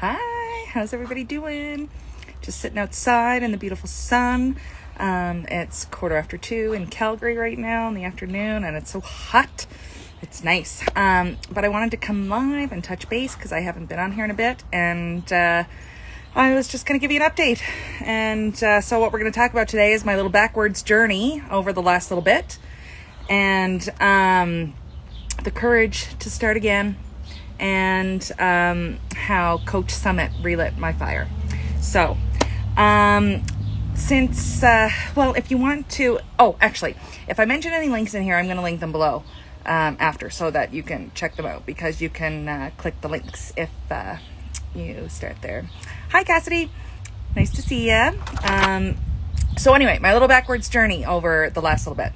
Hi, how's everybody doing? Just sitting outside in the beautiful sun. It's 2:15 in Calgary right now in the afternoon, and it's so hot. It's nice. But I wanted to come live and touch base because I haven't been on here in a bit, and I was just going to give you an update. And so what we're going to talk about today is my little backwards journey over the last little bit, and the courage to start again, and how Coach Summit relit my fire. So if you want to, actually, if I mention any links in here, I'm going to link them below after, so that you can check them out, because you can click the links if you start there. Hi Cassidy, nice to see ya. So anyway, my little backwards journey over the last little bit.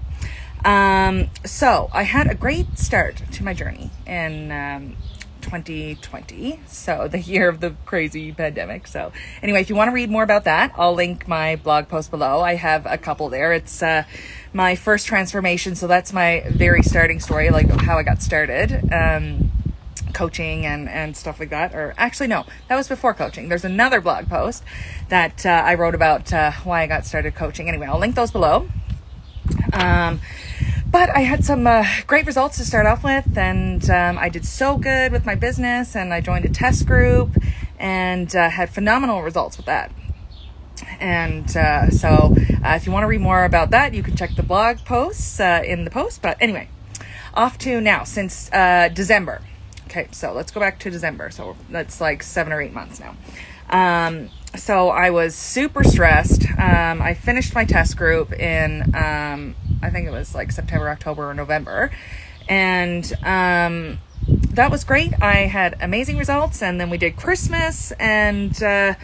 So I had a great start to my journey in 2020, so the year of the crazy pandemic. So anyway, if you want to read more about that, I'll link my blog post below. I have a couple there. It's my first transformation, so that's my very starting story, like how I got started, coaching and stuff like that. Or actually, no, that was before coaching. There's another blog post that I wrote about why I got started coaching. Anyway, I'll link those below. But I had some great results to start off with, and I did so good with my business, and I joined a test group and had phenomenal results with that. And so if you want to read more about that, you can check the blog posts in the post. But anyway, off to now, since December. Okay, so let's go back to December. So that's like 7 or 8 months now. So I was super stressed. I finished my test group in I think it was like September, October, or November. And that was great. I had amazing results. And then we did Christmas and, the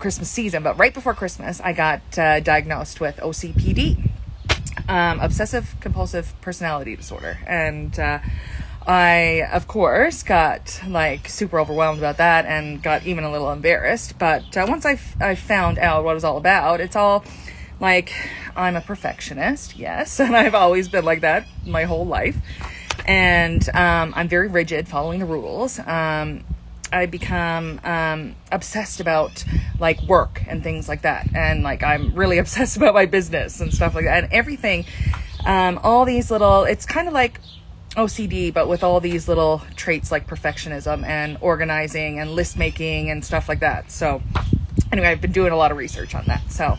Christmas season. But right before Christmas, I got diagnosed with OCPD, obsessive compulsive personality disorder. And I, of course, got like super overwhelmed about that and got even a little embarrassed. But once I found out what it was all about, it's all like, I'm a perfectionist, yes, and I've always been like that my whole life, and I'm very rigid, following the rules. I become obsessed about like work and things like that, and like I'm really obsessed about my business and stuff like that, and everything. All these little, it's kind of like OCD, but with all these little traits like perfectionism and organizing and list making and stuff like that. So anyway, I've been doing a lot of research on that. So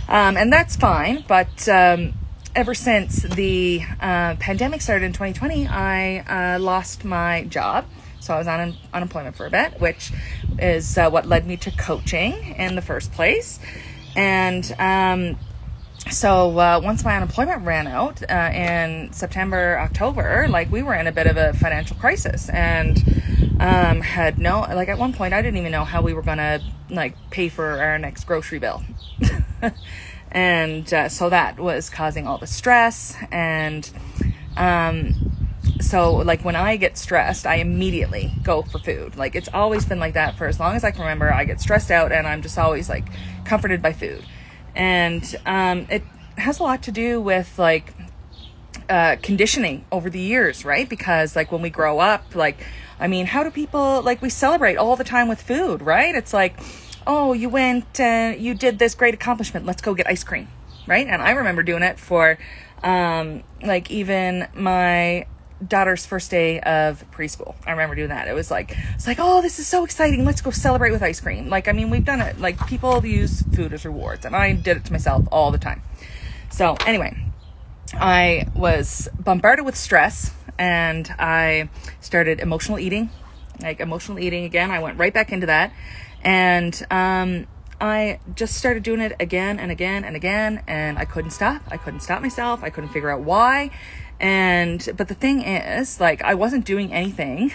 and that's fine, but ever since the pandemic started in 2020, I lost my job. So I was on unemployment for a bit, which is what led me to coaching in the first place. And so once my unemployment ran out in September, October, like we were in a bit of a financial crisis, and had no, like at one point I didn't even know how we were gonna like pay for our next grocery bill. And so that was causing all the stress. And so like when I get stressed, I immediately go for food. Like it's always been like that for as long as I can remember. I get stressed out and I'm just always like comforted by food. And it has a lot to do with like conditioning over the years, right? Because like when we grow up, like, I mean, how do people, like, we celebrate all the time with food, right? It's like, oh, you went, you did this great accomplishment, let's go get ice cream, right? And I remember doing it for like even my daughter's first day of preschool. I remember doing that. It's like, oh, this is so exciting, let's go celebrate with ice cream. Like, I mean, we've done it, like people use food as rewards, and I did it to myself all the time. So anyway, I was bombarded with stress, and I started emotional eating again. I went right back into that, and I just started doing it again and again and again, and I couldn't stop myself. I couldn't figure out why. But the thing is, like, I wasn't doing anything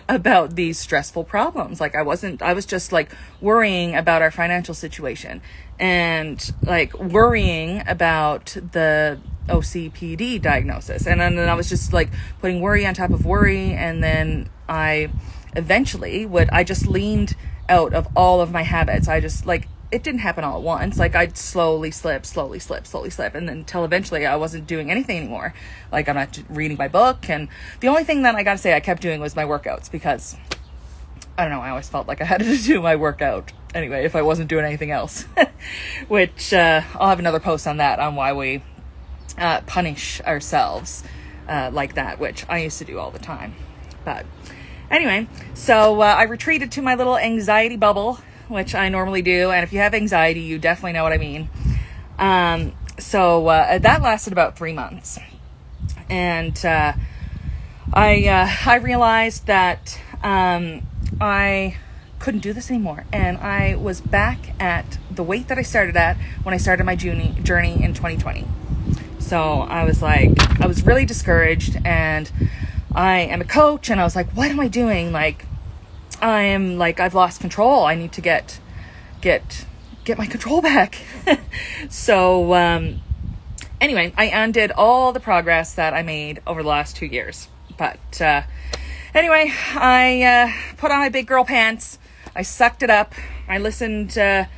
about these stressful problems. Like I was just like worrying about our financial situation, and like worrying about the OCPD diagnosis. And then I was just like putting worry on top of worry. And then I eventually I just leaned out of all of my habits. I just like, it didn't happen all at once. Like I'd slowly slip. And then until eventually I wasn't doing anything anymore. Like I'm not reading my book. And the only thing that I got to say I kept doing was my workouts, because I don't know, I always felt like I had to do my workout anyway if I wasn't doing anything else. Which I'll have another post on that, on why we punish ourselves like that, which I used to do all the time. But anyway, so I retreated to my little anxiety bubble, which I normally do. And if you have anxiety, you definitely know what I mean. So that lasted about 3 months. And I realized that I couldn't do this anymore. And I was back at the weight that I started at when I started my journey in 2020. So I was really discouraged, and I am a coach, and I was like, what am I doing? Like, I've lost control. I need to get my control back. So, anyway, I undid all the progress that I made over the last 2 years. But, anyway, I put on my big girl pants. I sucked it up. I listened to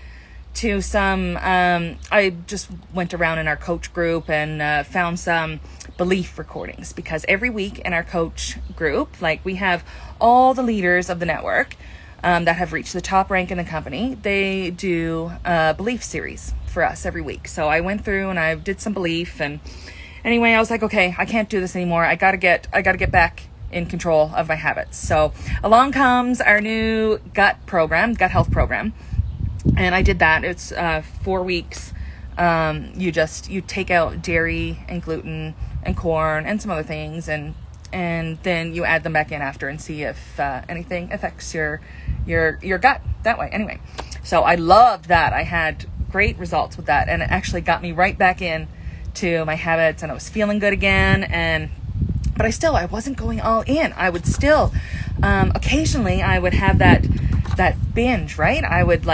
some, I just went around in our coach group and found some belief recordings, because every week in our coach group, like, we have all the leaders of the network that have reached the top rank in the company. They do a belief series for us every week. So I went through and I did some belief, and anyway, I was like, okay, I can't do this anymore. I gotta get back in control of my habits. So along comes our new gut health program. And I did that. It's 4 weeks. You take out dairy and gluten and corn and some other things, and then you add them back in after and see if anything affects your gut that way. Anyway, so I loved that. I had great results with that, and it actually got me right back in to my habits, and I was feeling good again. But I wasn't going all in. I would still occasionally I would have that binge, right? I would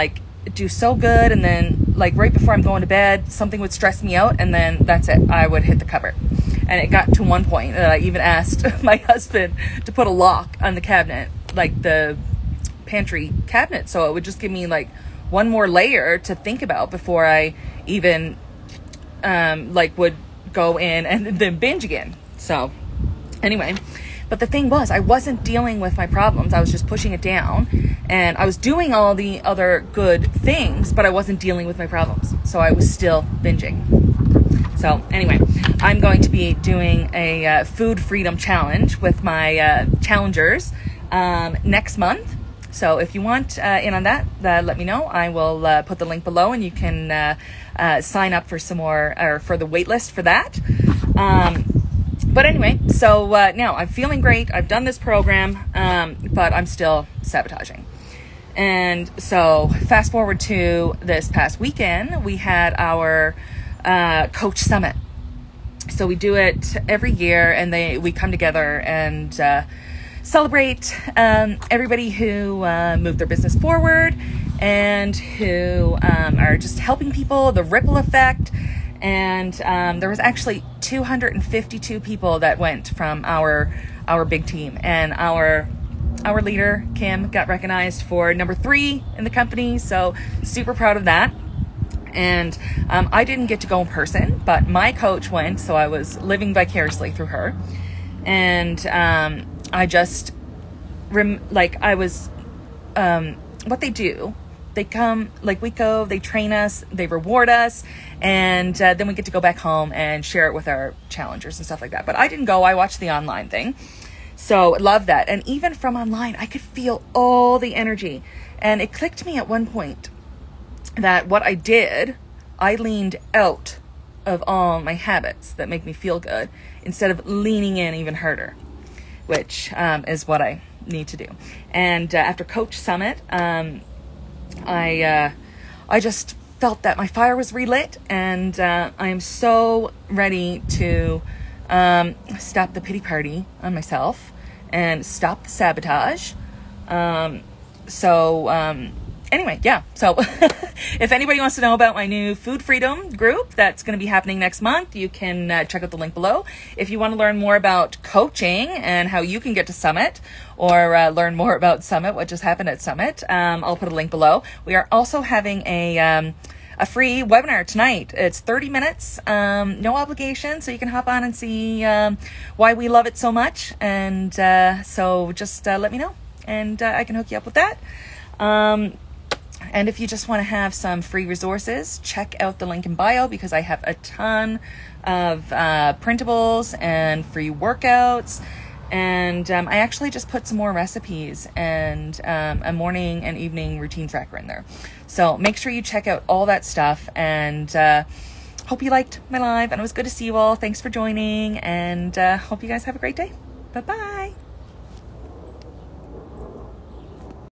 do so good, and then right before I'm going to bed, something would stress me out, and then that's it. I would hit the cupboard. And it got to one point that I even asked my husband to put a lock on the cabinet, the pantry cabinet, so it would just give me one more layer to think about before I even would go in and then binge again. So anyway, but the thing was, I wasn't dealing with my problems. I was just pushing it down, and I was doing all the other good things, but I wasn't dealing with my problems. So I was still binging. So anyway, I'm going to be doing a food freedom challenge with my challengers next month. So if you want in on that, let me know. I will put the link below, and you can sign up for some more, or for the waitlist for that. But anyway, so now I'm feeling great. I've done this program, but I'm still sabotaging. And so fast forward to this past weekend, we had our coach summit. So we do it every year, and we come together and celebrate everybody who moved their business forward, and who are just helping people, the ripple effect. And there was actually 252 people that went from our big team, and our leader Kim got recognized for number 3 in the company. So super proud of that. And I didn't get to go in person, but my coach went, so I was living vicariously through her. And I just what they do. They come, we go, they train us, they reward us, and then we get to go back home and share it with our challengers and stuff like that. But I didn't go. I watched the online thing. So love that. And even from online, I could feel all the energy. And it clicked to me at one point that what I did, I leaned out of all my habits that make me feel good, instead of leaning in even harder, which is what I need to do. And after Coach Summit, I just felt that my fire was relit, and I am so ready to stop the pity party on myself and stop the sabotage. Anyway, yeah. So if anybody wants to know about my new food freedom group that's going to be happening next month, you can check out the link below. If you want to learn more about coaching and how you can get to Summit, or learn more about Summit, what just happened at Summit, I'll put a link below. We are also having a free webinar tonight. It's 30 minutes, no obligation, so you can hop on and see why we love it so much. And so just let me know. and I can hook you up with that. And if you just want to have some free resources, check out the link in bio, because I have a ton of printables and free workouts. And I actually just put some more recipes and a morning and evening routine tracker in there. So make sure you check out all that stuff, and hope you liked my live, and it was good to see you all. Thanks for joining, and hope you guys have a great day. Bye-bye.